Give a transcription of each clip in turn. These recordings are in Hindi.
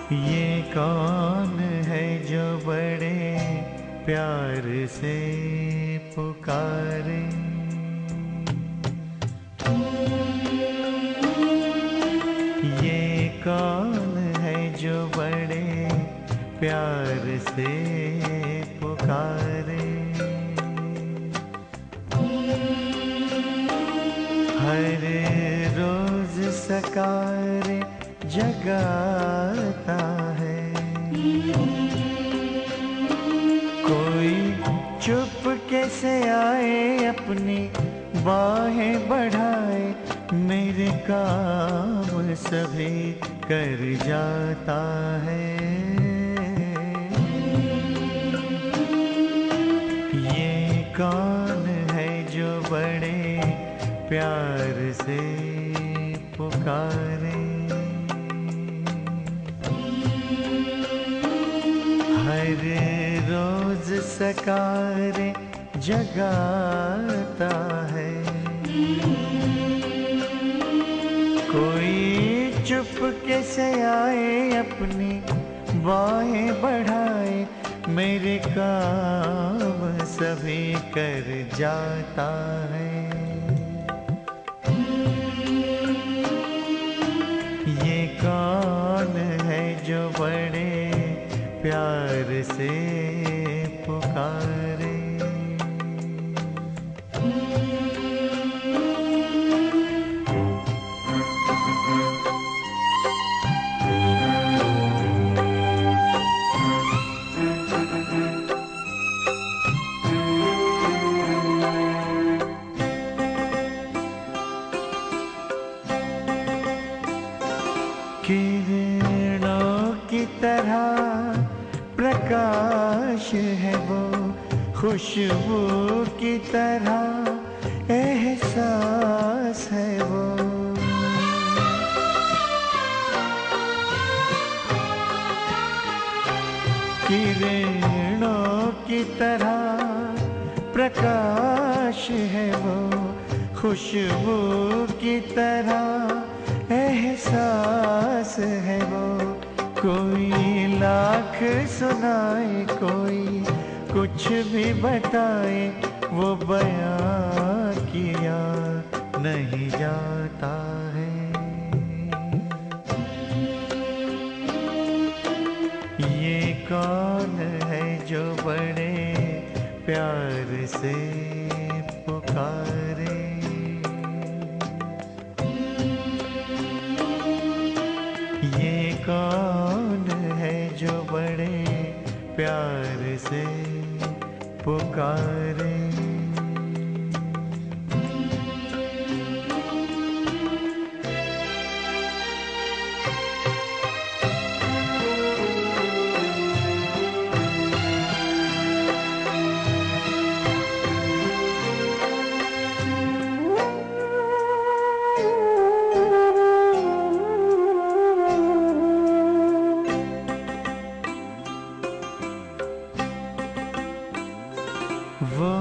ये कौन है जो बड़े प्यार से पुकारे। ये कौन है जो बड़े प्यार से पुकारे। हर रोज सकारे जगाता है। कोई चुप कैसे आए अपनी बाहें बढ़ाए, मेरे काम सभी कर जाता है। ये कौन है जो बड़े प्यार से पुकारे। हर रोज सकारे जगाता है। कोई चुप कैसे आए अपनी बाहें बढ़ाए, मेरे काम सभी कर जाता है। ये कौन है जो बड़े प्यार से पुकारे। किरणों की तरह प्रकाश है वो, खुशबू की तरह एहसास है वो। किरणों की तरह प्रकाश है वो, खुशबू की तरह एहसास है वो। कोई लाख सुनाए, कोई कुछ भी बताए, वो बयां किया नहीं जाता है। ये कौन है जो बड़े प्यार से पुकारे। ये कौन है जो बड़े प्यार से पुकारे। वो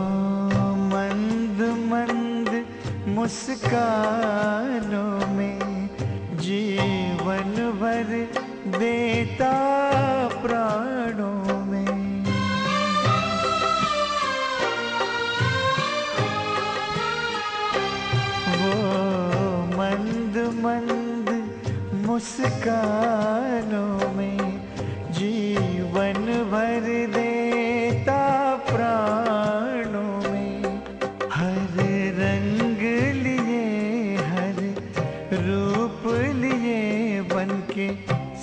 मंद मंद मुस्कानों में जीवन भर देता प्राणों में। वो मंद मंद मुस्कानों में जीवन भर देता प्राणों में। हर रंग लिए, हर रूप लिए, बनके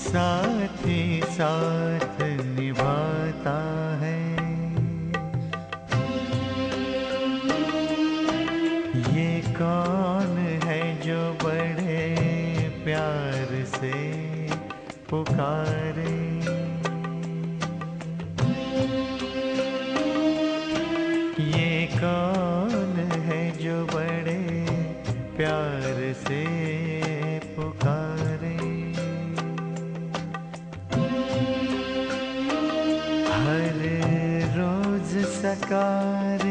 साथ ही साथ निभाता है। ये कौन है जो बड़े प्यार से पुकारे। ये कौन है जो बड़े प्यार से पुकारे। हर रोज सकार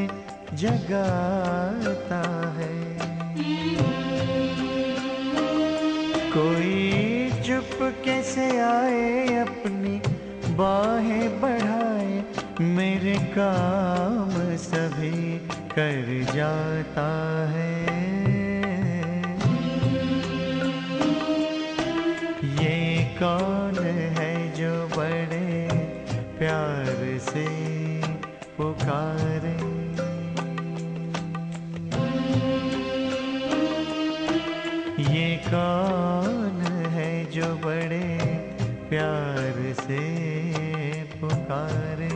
जगाता है। कोई चुप चुपके से आए, अपनी बाहें बढ़ाए, मेरे काम सभी कर जाता है। ये कौन है जो बड़े प्यार से पुकारे? ये कौन है जो बड़े प्यार से पुकारे?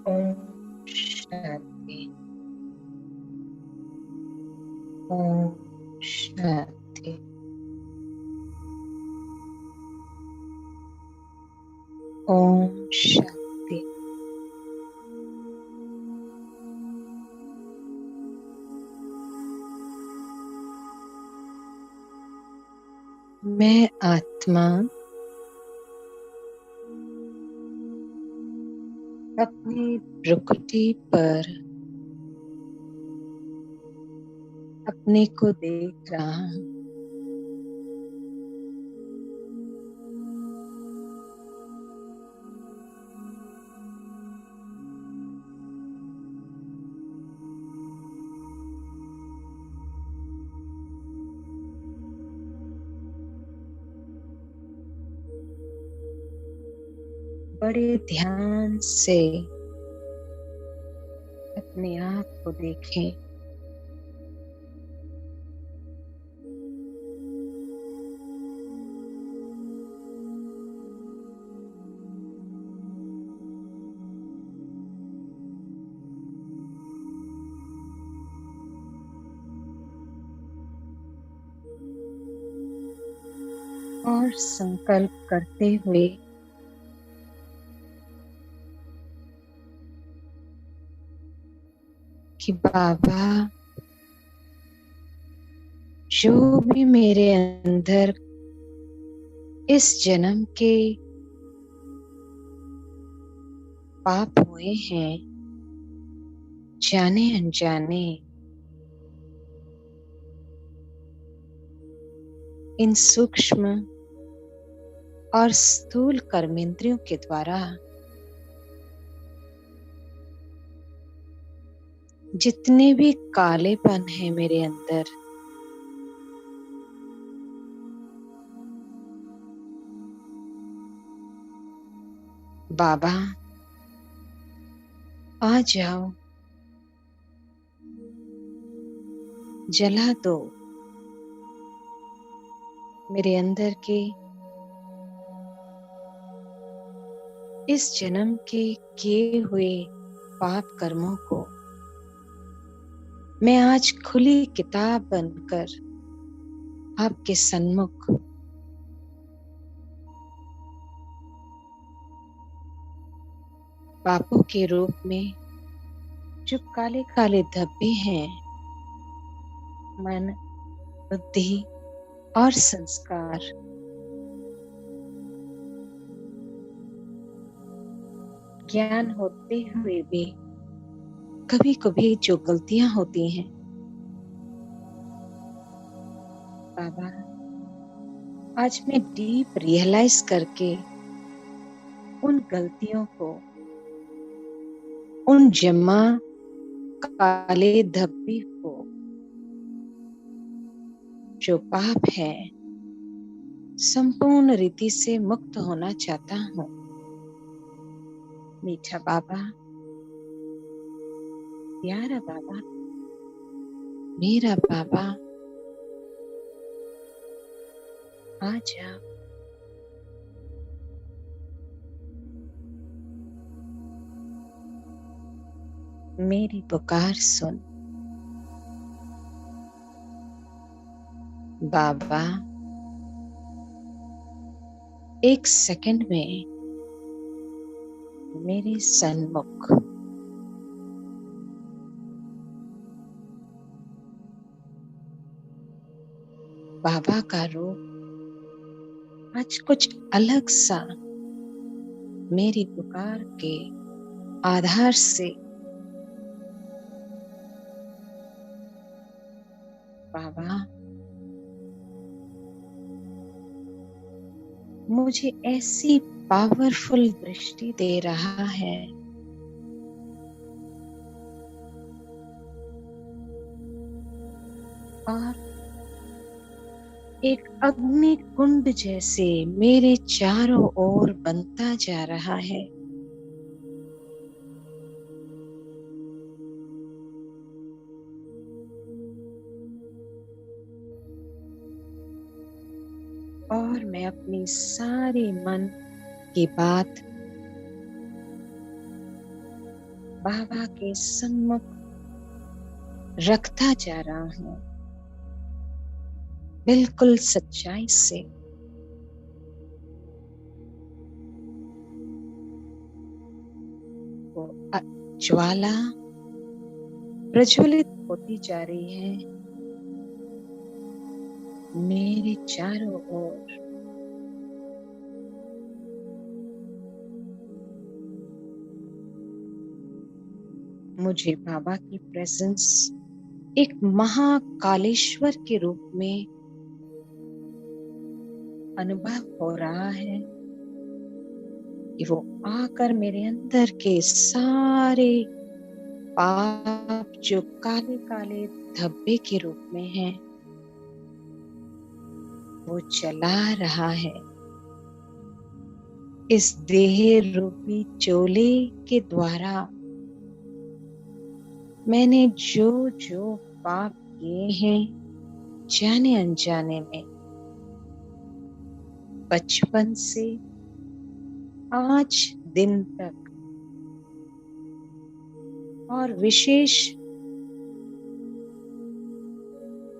ओम शांति। ओम शांति। ओम शांति। मैं आत्मा अपनी प्रकृति पर अपने को देख रहा हूँ। बड़े ध्यान से अपने आप को देखें। और संकल्प करते हुए कि बाबा, जो भी मेरे अंदर इस जन्म के पाप हुए हैं, जाने अनजाने, इन सूक्ष्म और स्थूल कर्मेंद्रियों के द्वारा जितने भी कालेपन है मेरे अंदर, बाबा आ जाओ, जला दो मेरे अंदर के इस जन्म के किए हुए पाप कर्मों को। मैं आज खुली किताब बनकर आपके सन्मुख पापों के रूप में जो काले काले धब्बे हैं, मन, बुद्धि और संस्कार, ज्ञान होते हुए भी कभी कभी जो गलतियां होती हैं, बाबा आज मैं डीप रियलाइज करके उन गलतियों को, उन जमा काले धब्बे को, जो पाप है, संपूर्ण रीति से मुक्त होना चाहता हूँ। मीठा बाबा, प्यारा बाबा, मेरा बाबा, आ जा। मेरी पुकार सुन। बाबा, एक सेकंड में मेरे सन्मुख बाबा का रूप आज कुछ अलग सा मेरी पुकार के आधार से बाबा मुझे ऐसी पावरफुल दृष्टि दे रहा है और एक अग्नि कुंड जैसे मेरे चारों ओर बनता जा रहा है। और मैं अपनी सारी मन की बात बाबा के सम्मुख रखता जा रहा हूँ, बिल्कुल सच्चाई से। वो ज्वाला प्रज्वलित होती जा रही है मेरे चारों ओर। मुझे बाबा की प्रेजेंस एक महाकालेश्वर के रूप में अनुभव हो रहा है कि वो आकर मेरे अंदर के सारे पाप जो काले काले धब्बे के रूप में हैं, वो जला रहा है। इस देह रूपी चोले के द्वारा मैंने जो जो पाप किए हैं जाने अनजाने में, बचपन से आज दिन तक, और विशेष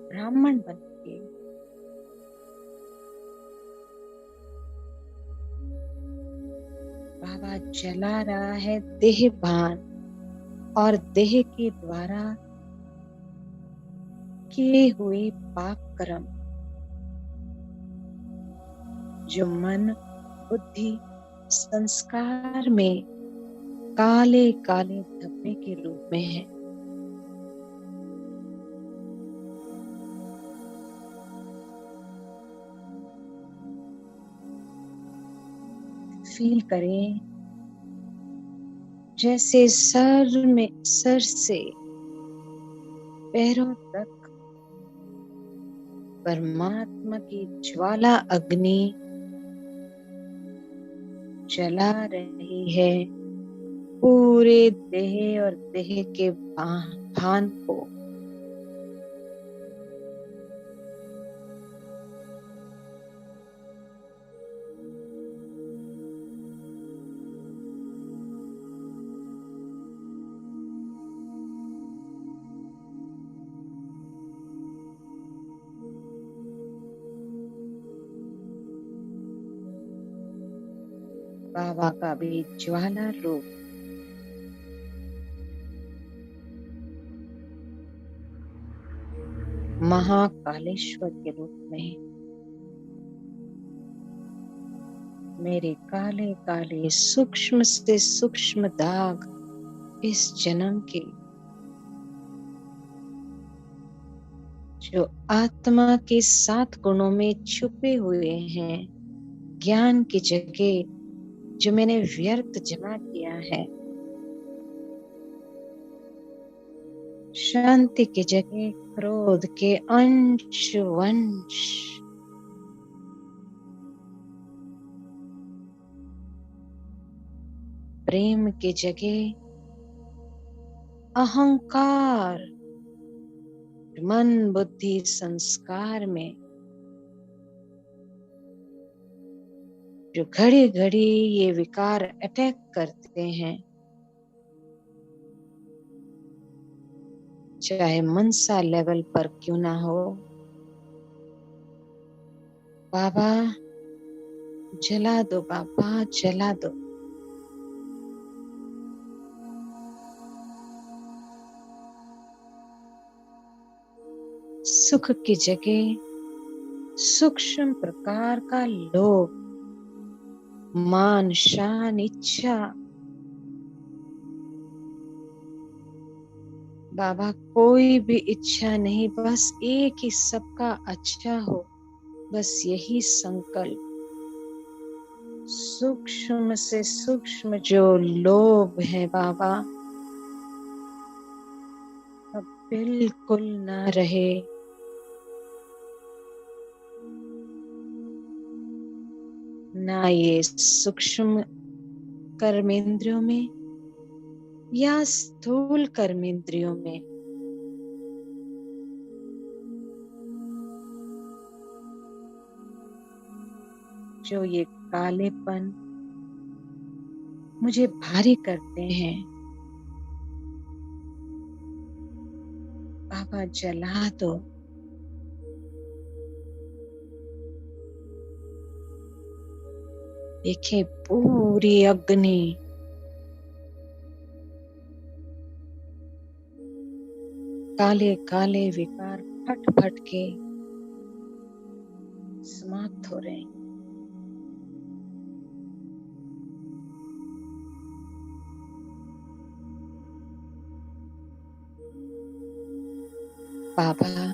ब्राह्मण बन के बाबा जला रहा है देहभान और देह के द्वारा किए हुए पाप कर्म जो मन, बुद्धि, संस्कार में काले काले धब्बे के रूप में है। फील करें जैसे सर से पैरों तक परमात्मा की ज्वाला अग्नि जला रही है पूरे देह और देह के भान को। बाबा का भी ज्वाला रूप महाकालेश्वर के रूप में मेरे काले काले सूक्ष्म से सूक्ष्म दाग इस जन्म के जो आत्मा के 7 गुणों में छुपे हुए हैं, ज्ञान की जगह जो मैंने व्यर्थ जमा किया है, शांति की जगह क्रोध के अंश वंश, प्रेम की जगह अहंकार, मन बुद्धि संस्कार में जो घड़ी घड़ी ये विकार अटैक करते हैं, चाहे मनसा लेवल पर क्यों ना हो, बाबा जला दो, बाबा जला दो। सुख की जगह सूक्ष्म प्रकार का लोभ, मान शान इच्छा, बाबा कोई भी इच्छा नहीं, बस एक ही सबका अच्छा हो, बस यही संकल्प। सूक्ष्म से सूक्ष्म जो लोभ है बाबा, अब बिल्कुल ना रहे। ना ये सूक्ष्म कर्मेंद्रियों में या स्थूल कर्मेंद्रियों में। जो ये कालेपन मुझे भारी करते हैं, बाबा जला दो। देखे पूरी अग्नि काले काले विकार फट फट के समाप्त हो रहे हैं। बाबा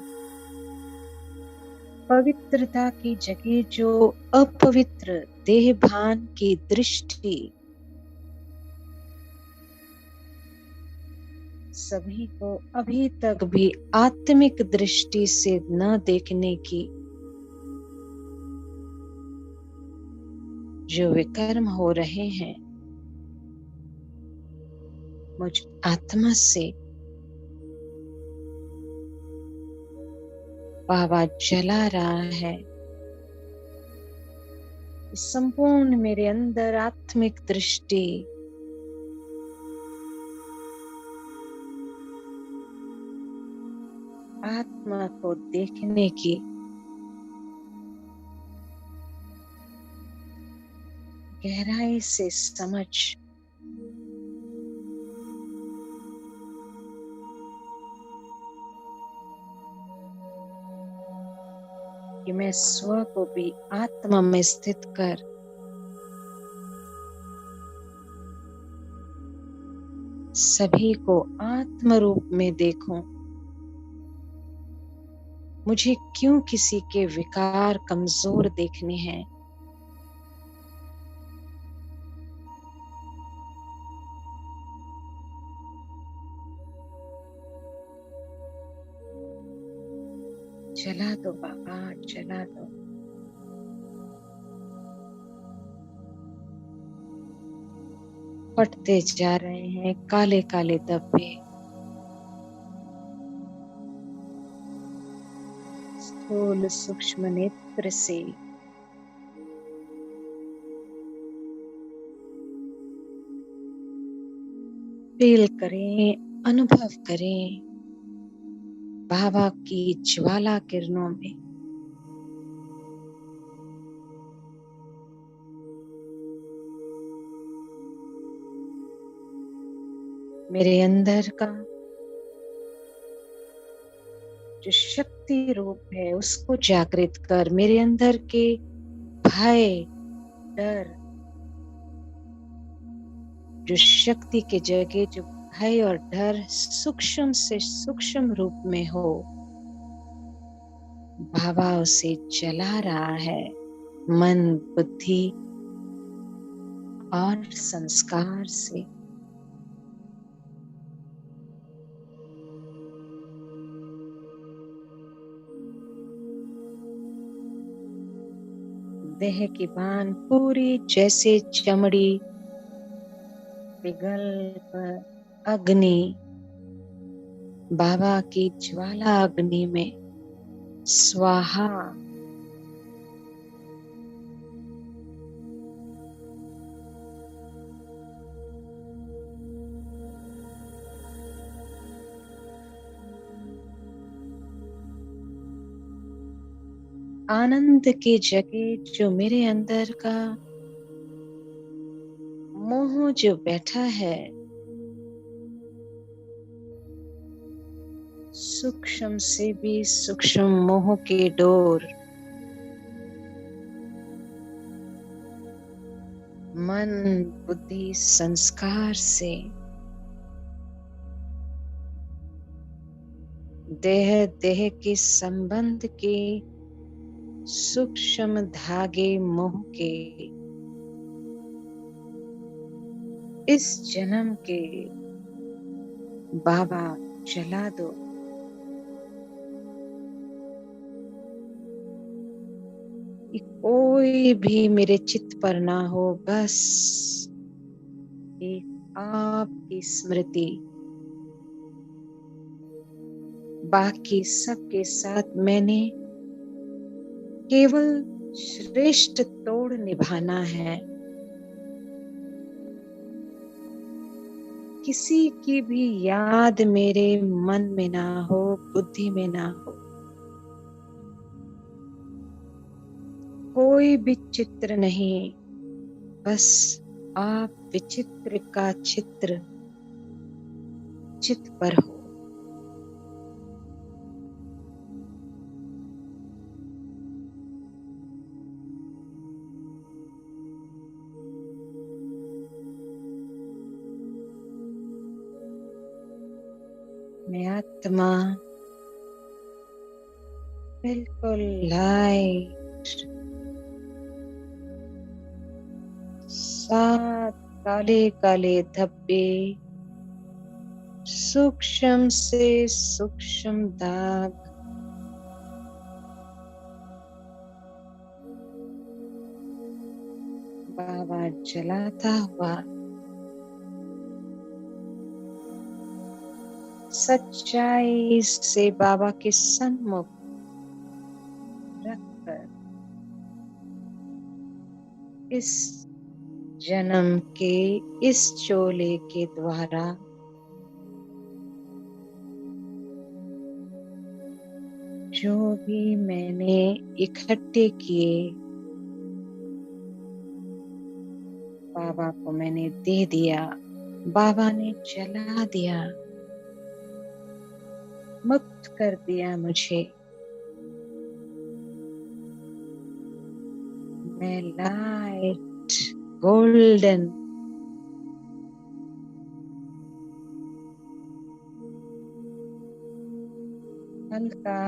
पवित्रता की जगह जो अपवित्र देह भान की दृष्टि सभी को अभी तक भी आत्मिक दृष्टि से न देखने की जो विकर्म हो रहे हैं, मुझ आत्मा से बाबा जला रहा है। संपूर्ण मेरे अंदर आत्मिक दृष्टि आत्मा को देखने की गहराई से समझ कि मैं स्व को भी आत्मा में स्थित कर सभी को आत्म रूप में देखूं। मुझे क्यों किसी के विकार कमजोर देखने हैं? जला दो बाबा, जला दो। फटते जा रहे हैं काले काले धब्बे, स्थूल सूक्ष्म नेत्र से फील करें, अनुभव करें बाबा की ज्वाला किरणों में। मेरे अंदर का जो शक्ति रूप है उसको जागृत कर, मेरे अंदर के भय डर, जो शक्ति के जगह जो भय और डर सूक्ष्म से सूक्ष्म रूप में हो, बाबा उसे जला रहा है मन बुद्धि और संस्कार से। देह की बान पूरी जैसे चमड़ी पिघल कर अग्नि बाबा की ज्वाला अग्नि में स्वाहा। आनंद की जगह जो मेरे अंदर का मोह जो बैठा है, सूक्ष्म से भी सूक्ष्म मोह की डोर मन बुद्धि संस्कार से देह देह के संबंध के सूक्ष्म धागे मोह के इस जन्म के बाबा जला दो। कि कोई भी मेरे चित्त पर ना हो, बस एक आपकी स्मृति। बाकी सबके साथ मैंने केवल श्रेष्ठ तोड़ निभाना है। किसी की भी याद मेरे मन में ना हो, बुद्धि में ना हो। कोई भी चित्र नहीं, बस आप विचित्र का चित्र चित्त पर हो। मैं आत्मा बिल्कुल लाइट, सात काले काले धब्बे, सूक्ष्म से सूक्ष्म दाग, बाबा जलाता हुआ सच्चाई से बाबा के सम्मुख रखकर इस जन्म के इस चोले के द्वारा जो भी मैंने इकट्ठे किए, बाबा को मैंने दे दिया। बाबा ने जला दिया, मुक्त कर दिया मुझे। मैं लाइट गोल्डन हल्का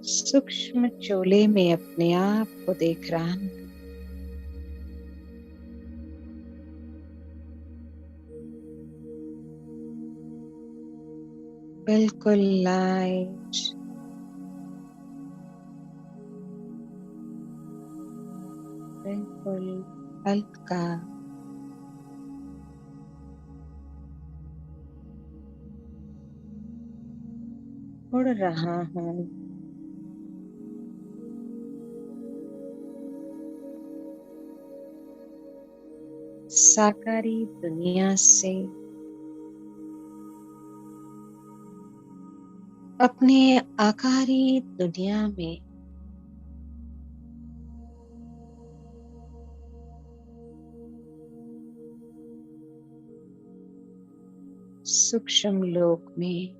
सूक्ष्म चोले में अपने आप को देख रहा हूं। बिल्कुल लाइट, बिल्कुल हल्का, उड़ रहा हूं। साकारी दुनिया से अपने आकारी दुनिया में सूक्ष्म लोक में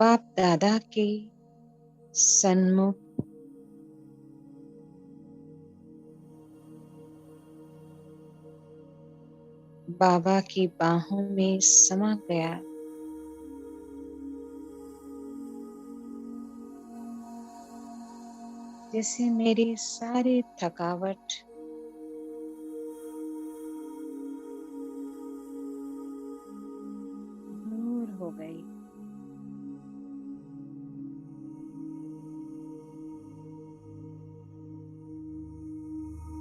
बाप दादा के सन्मुख बाबा की बाहों में समा गया। जैसे मेरी सारी थकावट दूर हो गई।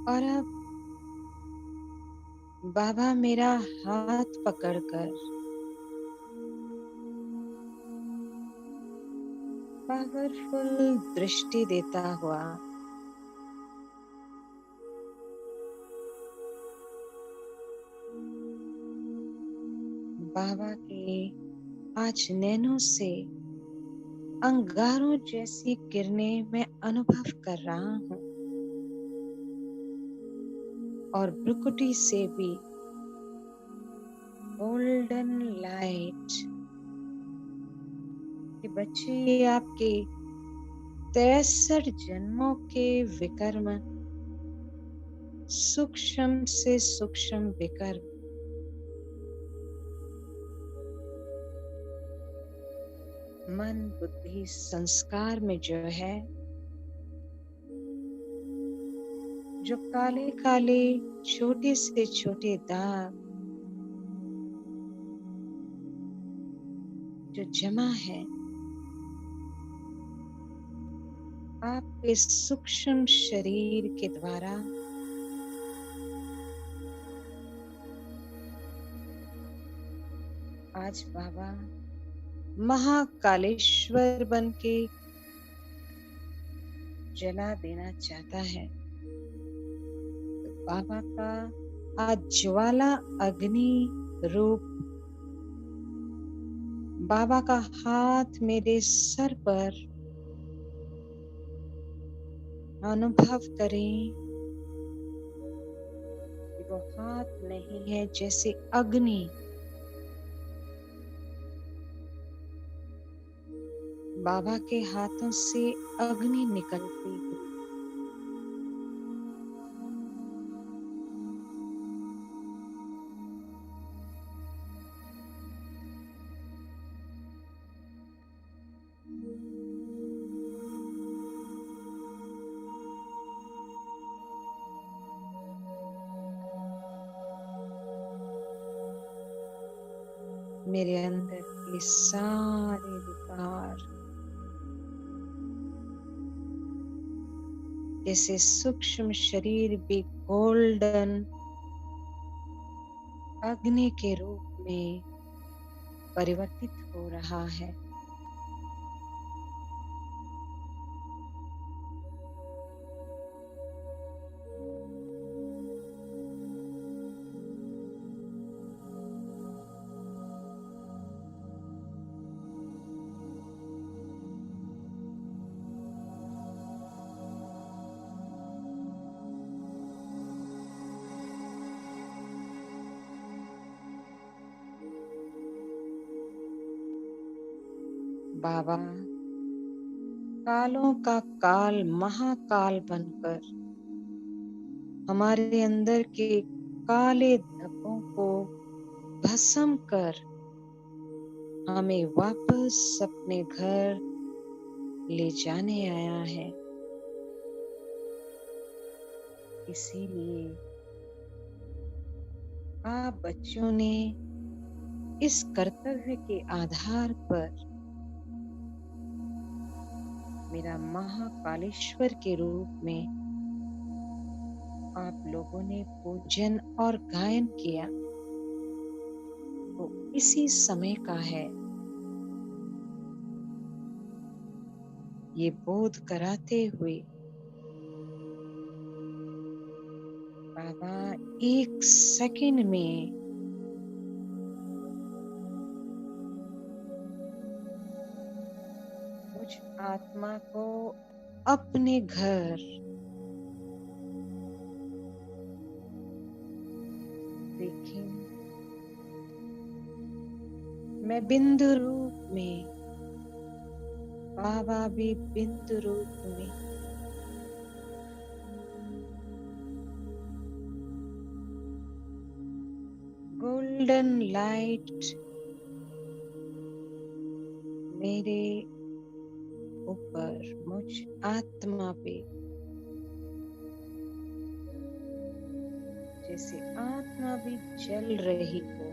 और अब बाबा मेरा हाथ पकड़कर पावरफुल दृष्टि देता हुआ बाबा के आज नैनों से अंगारों जैसी किरणें मैं अनुभव कर रहा हूँ और भ्रुकुटी से भी गोल्डन लाइट कि बच्चे ये आपके 63 जन्मों के विकर्म सूक्ष्म से सूक्ष्म विकर्म मन बुद्धि संस्कार में जो है, जो काले काले छोटे से छोटे दाग जो जमा है, आपके सूक्ष्म शरीर के द्वारा आज बाबा महाकालेश्वर बन के जला देना चाहता है। तो बाबा का आज ज्वाला अग्नि रूप बाबा का हाथ मेरे सर पर अनुभव करें कि वो हाथ नहीं है, जैसे अग्नि बाबा के हाथों से अग्नि निकलती है। मेरे अंदर के सारे विकार जैसे सूक्ष्म शरीर भी गोल्डन अग्नि के रूप में परिवर्तित हो रहा है। बाबा कालों का काल महाकाल बनकर हमारे अंदर के काले धब्बों को भस्म कर हमें वापस अपने घर ले जाने आया है। इसीलिए आप बच्चों ने इस कर्तव्य के आधार पर मेरा महाकालेश्वर के रूप में आप लोगों ने पूजन और गायन किया, तो इसी समय का है ये बोध कराते हुए बाबा 1 सेकंड में मुझ आत्मा को अपने घर देखें। मैं बिंदु रूप में, बाबा भी बिंदु रूप में गोल्डन लाइट मेरे ऊपर मुझ आत्मा पे जैसे आत्मा भी जल रही हो,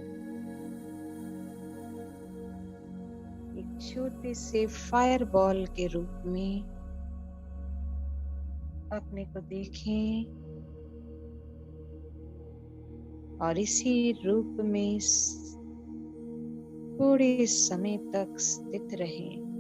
एक छोटे से फायर बॉल के रूप में अपने को देखें और इसी रूप में थोड़े समय तक स्थित रहें।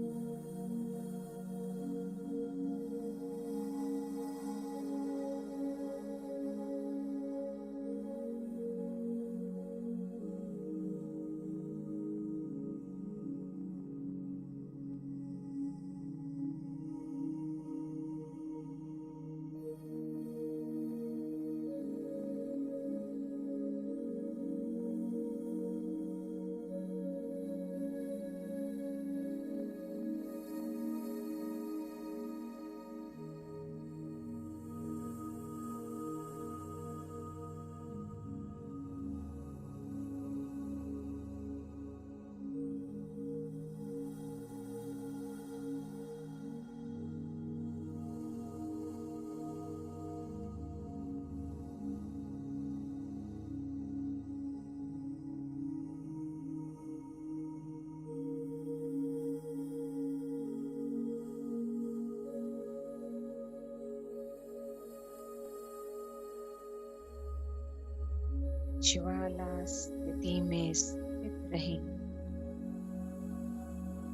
ज्वाला स्थिति में स्थित रहें।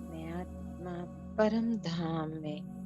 मैं आत्मा परम धाम में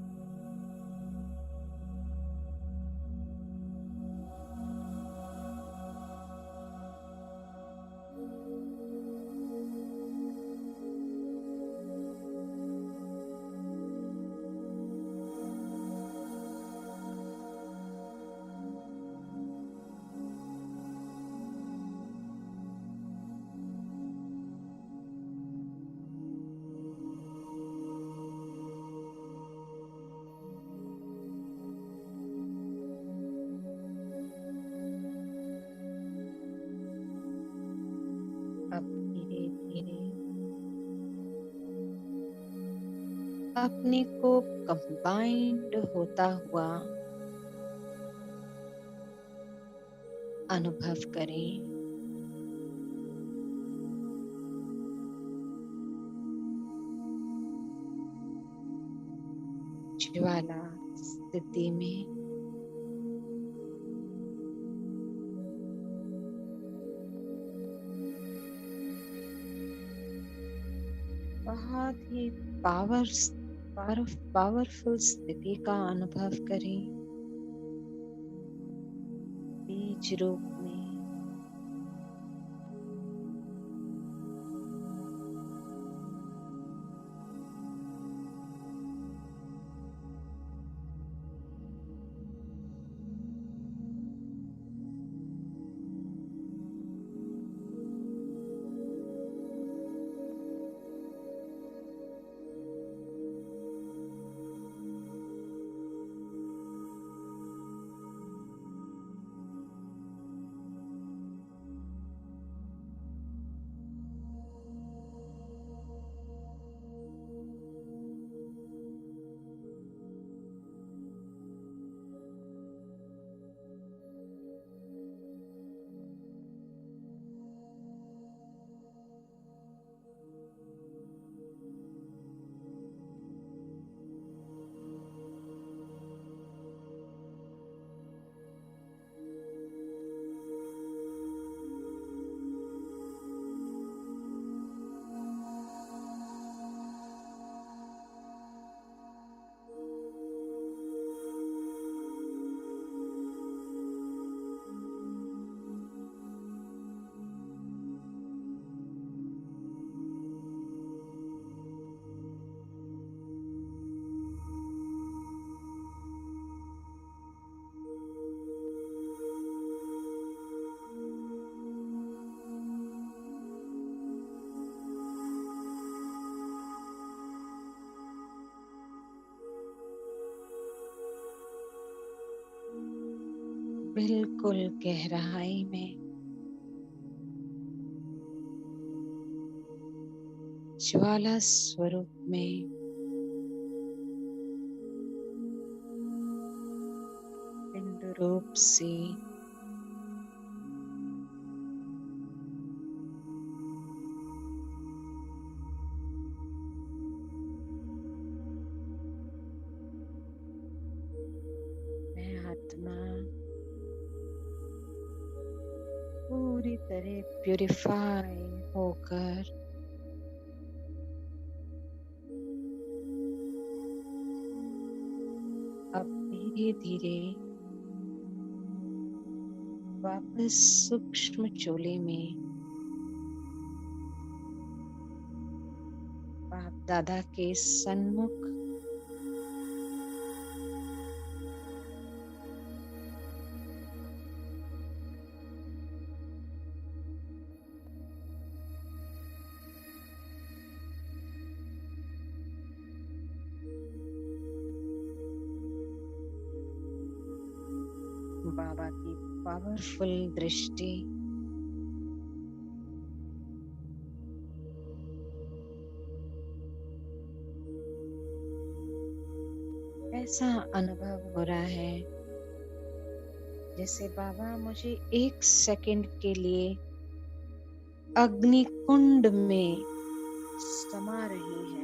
अब धीरे धीरे अपने को कंबाइंड होता हुआ अनुभव करें। ज्वाला स्थिति में बहुत ही पावरफुल स्थिति का अनुभव करें। बीज रूप में बिल्कुल गहराई में ज्वाला स्वरूप में पिंड रूप से मैं आत्मा पूरी प्यूरिफाई होकर अब धीरे धीरे वापस सूक्ष्म चोले में बाप दादा के सन्मुख बाबा की पावरफुल दृष्टि ऐसा अनुभव हो रहा है जैसे बाबा मुझे 1 सेकंड के लिए अग्नि कुंड में समा रहे हैं।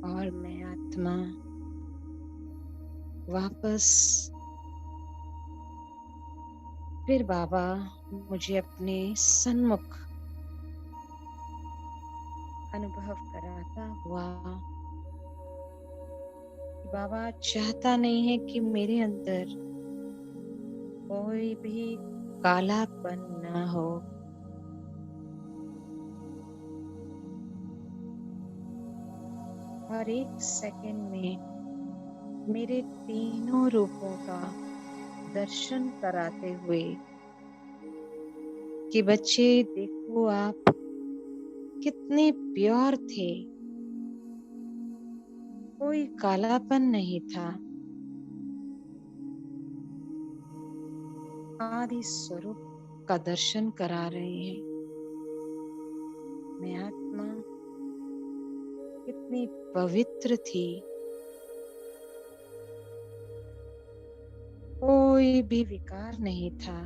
और मैं आत्मा वापस फिर बाबा मुझे अपने सन्मुख अनुभव कराता हुआ, बाबा चाहता नहीं है कि मेरे अंदर कोई भी कालापन ना हो। हर 1 सेकंड में मेरे तीनों रूपों का दर्शन कराते हुए कि बच्चे देखो आप कितने प्योर थे, कोई कालापन नहीं था। आदि स्वरूप का दर्शन करा रहे हैं। मैं आत्मा कितनी पवित्र थी, कोई भी विकार नहीं था।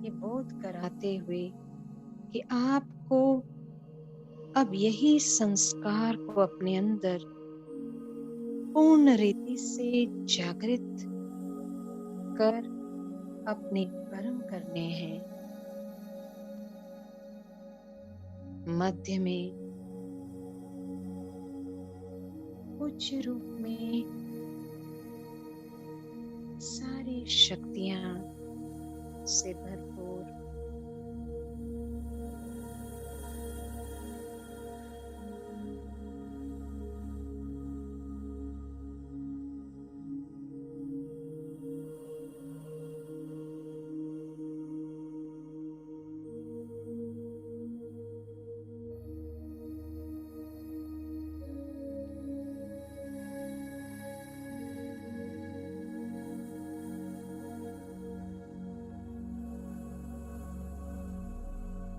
ये बोध कराते हुए कि आपको अब यही संस्कार को अपने अंदर पूर्ण रीति से जागृत कर अपने कर्म करने हैं। मध्य में उच्च रूप में सारी शक्तियां से भरपूर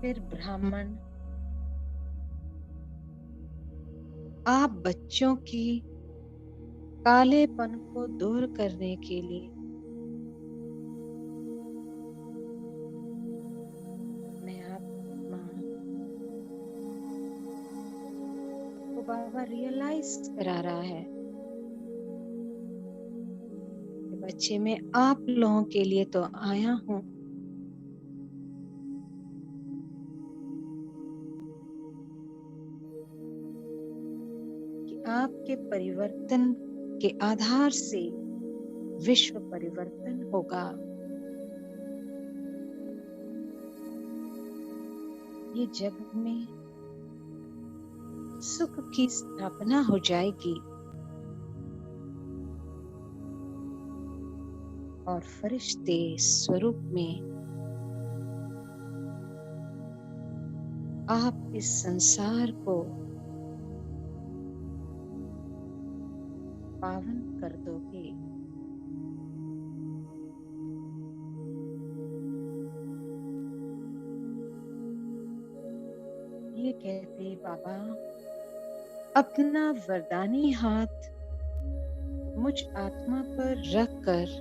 फिर ब्राह्मण आप बच्चों की कालेपन को दूर करने के लिए मैं आत्मा को बाबा रियलाइज करा रहा है कि बच्चे मैं आप लोगों के लिए तो आया हूं, आपके परिवर्तन के आधार से विश्व परिवर्तन होगा। ये जग में सुख की स्थापना हो जाएगी और फरिश्ते स्वरूप में आप इस संसार को पावन कर दोगे। ये कहते बाबा अपना वरदानी हाथ मुझ आत्मा पर रखकर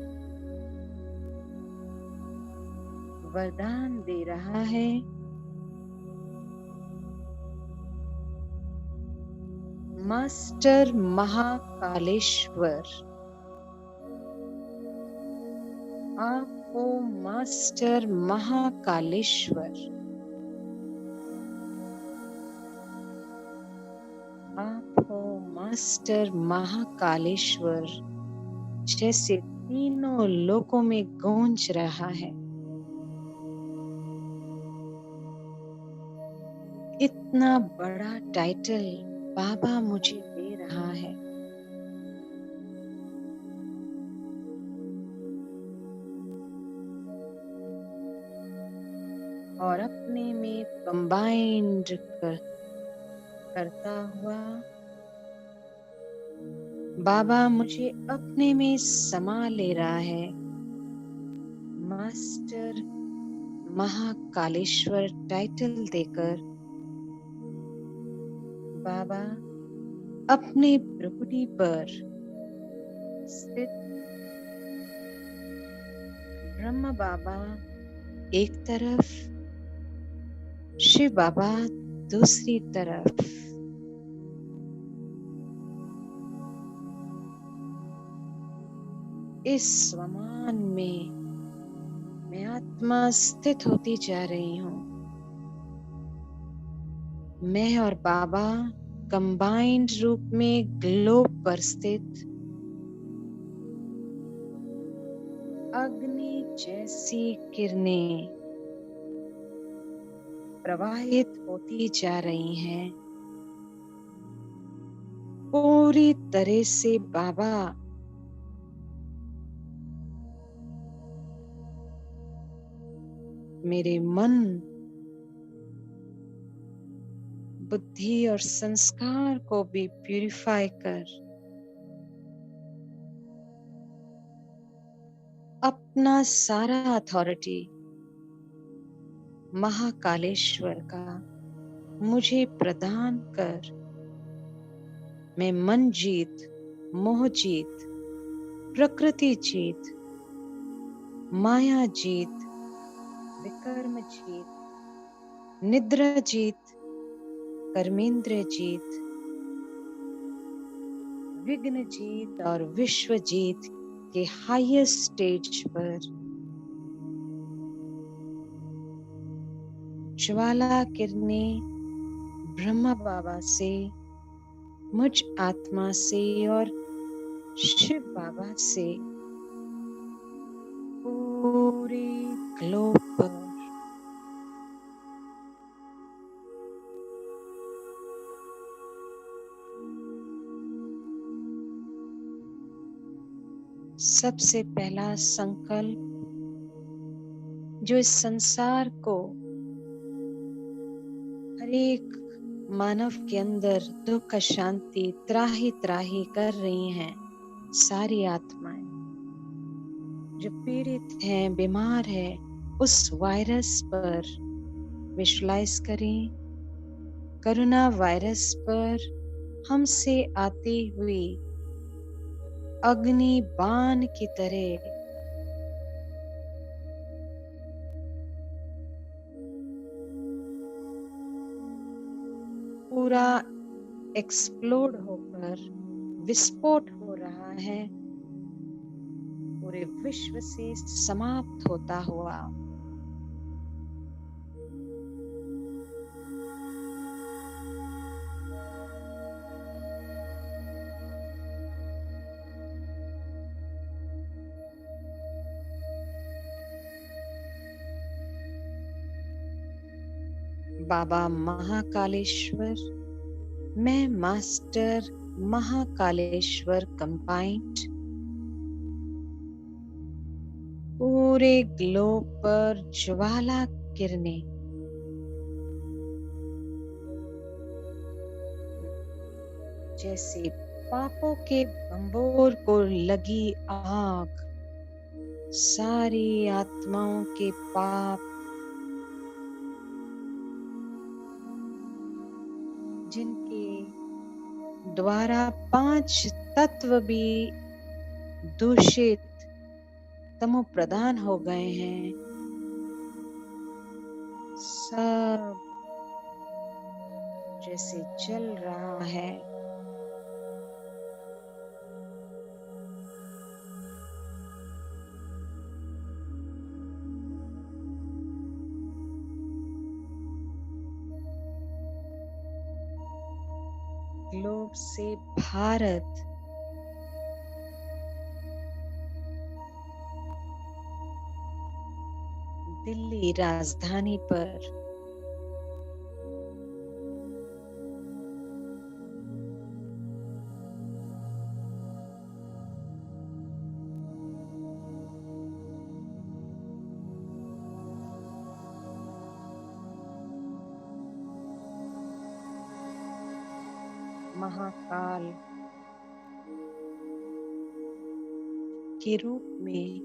वरदान दे रहा है, मास्टर महाकालेश्वर, आपको मास्टर महाकालेश्वर, आप हो मास्टर महाकालेश्वर, जैसे तीनों लोकों में गूंज रहा है। इतना बड़ा टाइटल बाबा मुझे दे रहा है। और अपने में कंबाइंड करता हुआ बाबा मुझे अपने में समा ले रहा है। मास्टर महाकालेश्वर टाइटल देकर बाबा अपने भ्रुकुटी पर स्थित ब्रह्म बाबा एक तरफ, शिव बाबा दूसरी तरफ, इस स्वमान में मैं आत्मा स्थित होती जा रही हूँ। मैं और बाबा कंबाइंड रूप में ग्लोब पर स्थित अग्नि जैसी किरणें प्रवाहित होती जा रही हैं। पूरी तरह से बाबा मेरे मन, बुद्धि और संस्कार को भी प्यूरिफाई कर अपना सारा अथॉरिटी महाकालेश्वर का मुझे प्रदान कर मैं मन जीत, मोह जीत, प्रकृति जीत, माया जीत, विकर्म जीत, निद्रा जीत, कर्मेंद्र जीत, विघ्न जीत और विश्व जीत के हाईएस्ट स्टेज पर ज्वाला किरणें ब्रह्मा बाबा से, मुझ आत्मा से और शिव बाबा से पूरे ग्लोब पर सबसे पहला संकल्प जो इस संसार को हर एक मानव के अंदर दुख शांति त्राही त्राही कर रही हैं, सारी आत्माएं जो पीड़ित हैं, बीमार है, उस वायरस पर विजुलाइज करें। कोरोना वायरस पर हमसे आती हुई अग्नि बाण की तरह पूरा एक्सप्लोड होकर विस्फोट हो रहा है, पूरे विश्व से समाप्त होता हुआ। बाबा महाकालेश्वर, मैं मास्टर महाकालेश्वर कंबाइंड पूरे ग्लोब पर ज्वाला किरणें जैसे पापों के बंबोर को लगी आग, सारी आत्माओं के पाप जिनके द्वारा 5 तत्व भी दूषित तमो प्रधान हो गए हैं, सब जैसे चल रहा है। ग्लोब से भारत दिल्ली राजधानी पर महाकाल के रूप में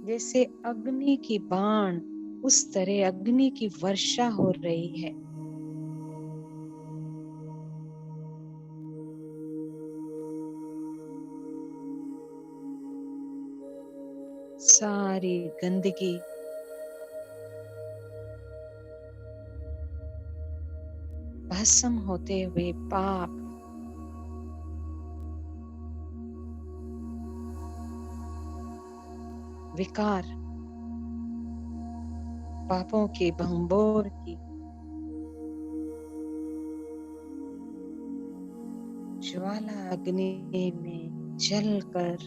जैसे अग्नि की बाण, उस तरह अग्नि की वर्षा हो रही है। सारी गंदगी भस्म होते हुए पाप विकार, पापों के भंबोर की ज्वाला अग्नि में जलकर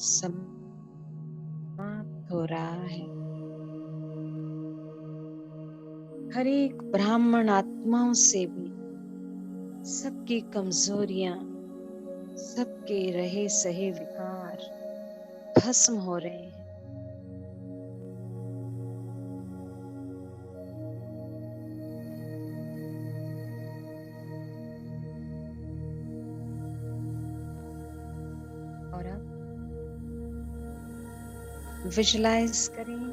समाप्त हो रहा है। हर एक ब्राह्मण आत्माओं से भी सबकी कमजोरियां, सबके रहे सहे विकार भस्म हो रहे हैं। और अब विजुलाइज करें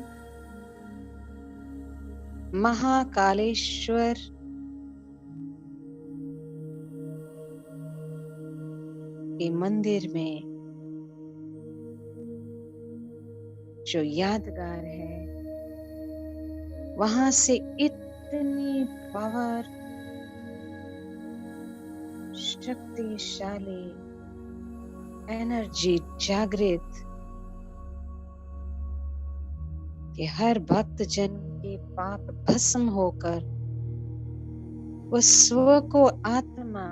महाकालेश्वर के मंदिर में जो यादगार है, वहां से इतनी पावर, शक्तिशाली एनर्जी जागृत कि हर भक्त जन के पाप भस्म होकर वो स्व को आत्मा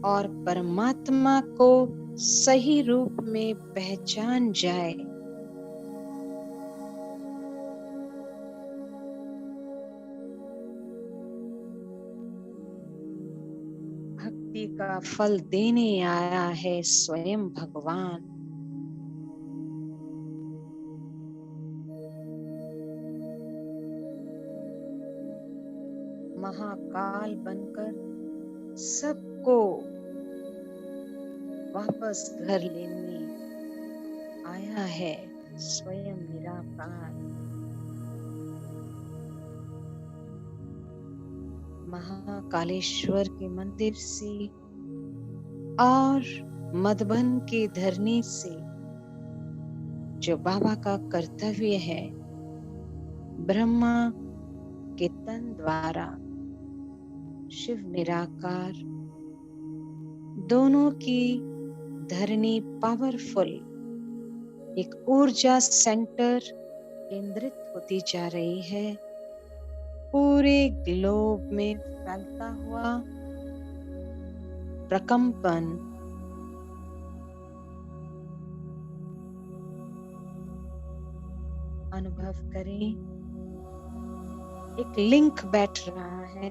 और परमात्मा को सही रूप में पहचान जाए। भक्ति का फल देने आया है स्वयं भगवान। महाकाल बनकर सबको वापस घर लेने आया है स्वयं निराकार। महाकालेश्वर के मंदिर से और मधुबन के धरनी से जो बाबा का कर्तव्य है, ब्रह्मा के तन द्वारा शिव निराकार दोनों की धरनी पावरफुल एक ऊर्जा सेंटर केंद्रित होती जा रही है, पूरे ग्लोब में फैलता हुआ प्रकंपन अनुभव करें। एक लिंक बैठ रहा है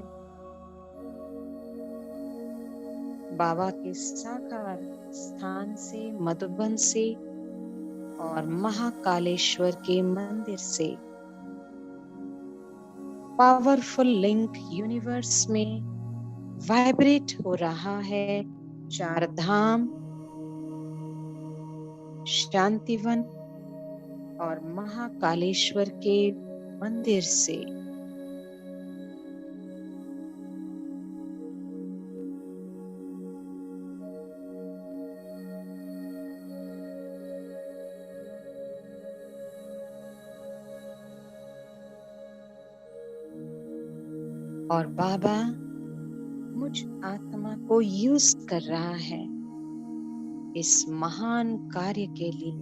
बाबा के साकार स्थान से, मधुबन से और महाकालेश्वर के मंदिर से, पावरफुल लिंक यूनिवर्स में वाइब्रेट हो रहा है। चार धाम, शांतिवन और महाकालेश्वर के मंदिर से। और बाबा मुझ आत्मा को यूज कर रहा है इस महान कार्य के लिए।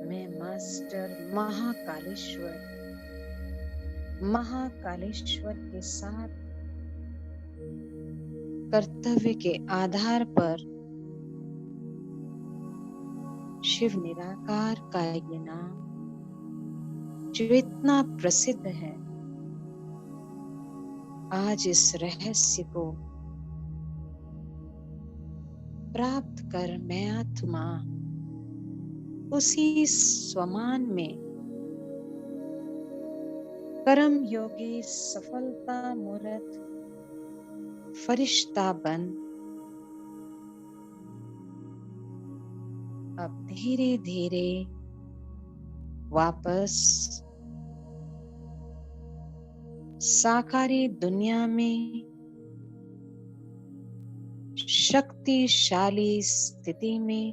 मैं मास्टर महाकालेश्वर के साथ कर्तव्य के आधार पर शिव निराकार का ये नाम जो इतना प्रसिद्ध है, आज इस रहस्य को प्राप्त कर मैं आत्मा उसी स्वमान में कर्म योगी सफलता मूर्त फरिश्ता बन अब धीरे धीरे वापस साकारी दुनिया में शक्तिशाली स्थिति में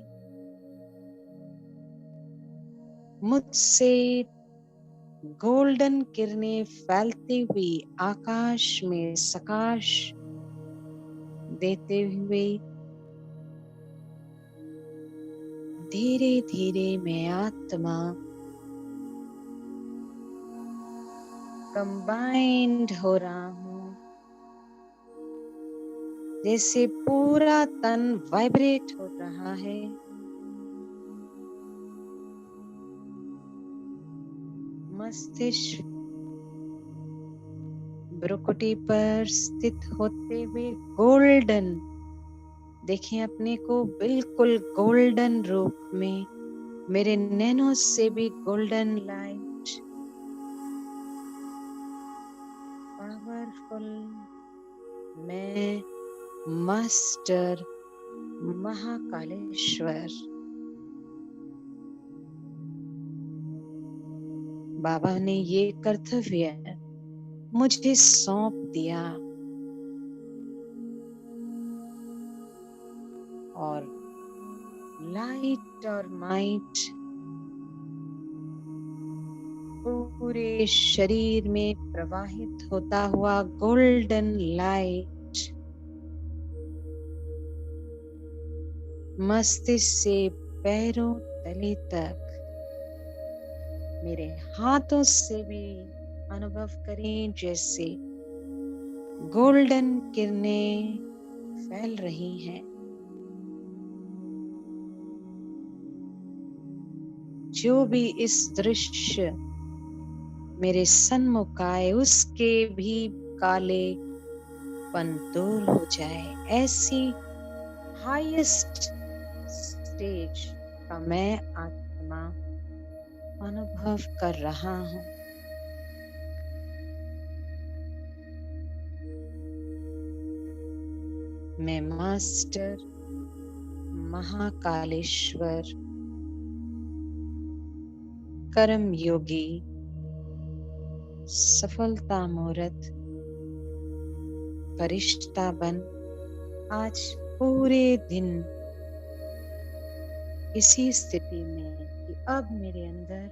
मुझसे गोल्डन किरणें फैलती हुई आकाश में सकाश देते हुए धीरे धीरे मैं आत्मा कंबाइंड हो रहा हूँ, जैसे पूरा तन वाइब्रेट हो रहा है। मस्तिष्क भ्रुकुटी पर स्थित होते हुए गोल्डन, देखिए अपने को बिल्कुल गोल्डन रूप में, मेरे नैनो से भी गोल्डन लाइट पावरफुल। मैं मास्टर महाकालेश्वर बाबा ने ये कर्तव्य मुझे सौंप दिया और लाइट और माइट पूरे शरीर में प्रवाहित होता हुआ गोल्डन लाइट मस्तिष्क से पैरों तले तक, मेरे हाथों से भी अनुभव करें जैसे गोल्डन किरणें फैल रही हैं। जो भी इस दृश्य मेरे सन्मुख आए उसके भी काले पन दूर हो जाए, ऐसी हाईएस्ट स्टेज का मैं आत्मा अनुभव कर रहा हूँ। मैं मास्टर महाकालेश्वर कर्म योगी सफलता मूर्त फरिश्ता बन आज पूरे दिन इसी स्थिति में कि अब मेरे अंदर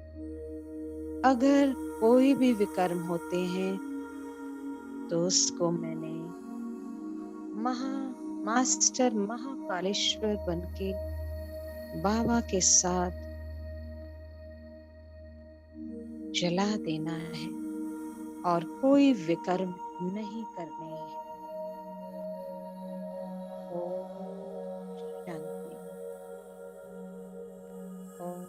अगर कोई भी विकर्म होते हैं तो उसको मैंने मास्टर महाकालेश्वर बनके बाबा के साथ जला देना है और कोई विकर्म नहीं करने हैं। ओम शांति। ओम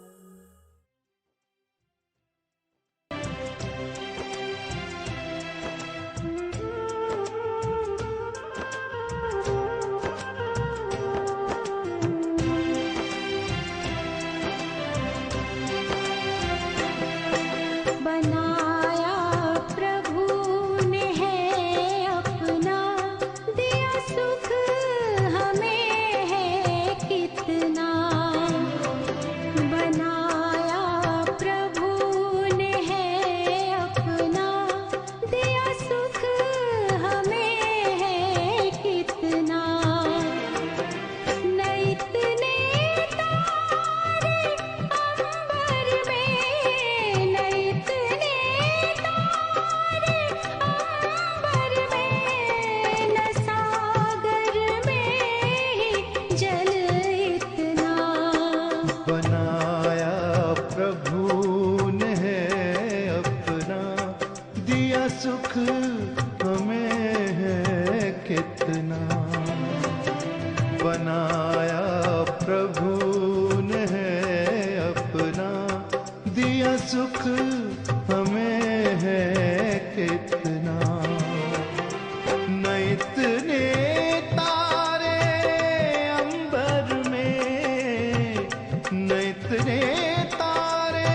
बनाया प्रभु ने है अपना, दिया सुख हमें है कितना। न इतने तारे अंबर में, न इतने तारे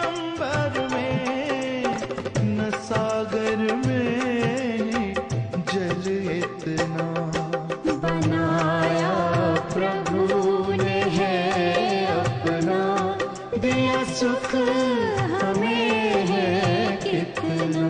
अंबर में, न सागर में जल इतना। बनाया प्रभु ने है अपना, दिया सुख हमें है कितना।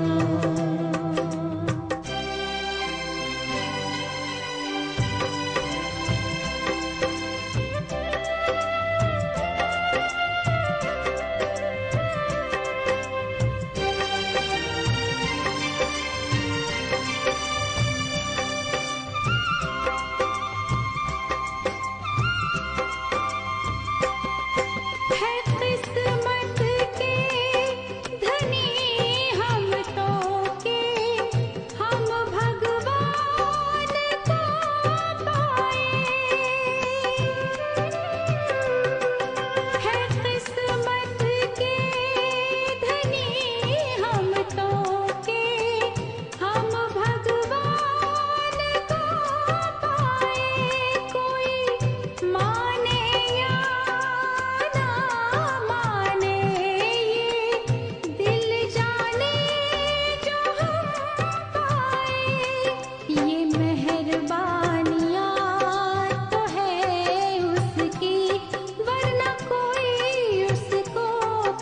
है किस्मत के धनी हम तो के, हम भगवान को पाए। है किस्मत के धनी हम तो के, हम भगवान को पाए। कोई माने या माने ये दिल जाने जो हम पाए। ये मेहरबानियाँ तो है उसकी, वरना कोई उसको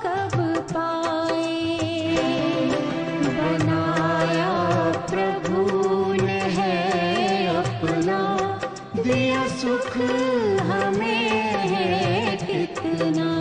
कब पाए। बनाया प्रभु ने है अपना, दिया सुख हमें है कितना।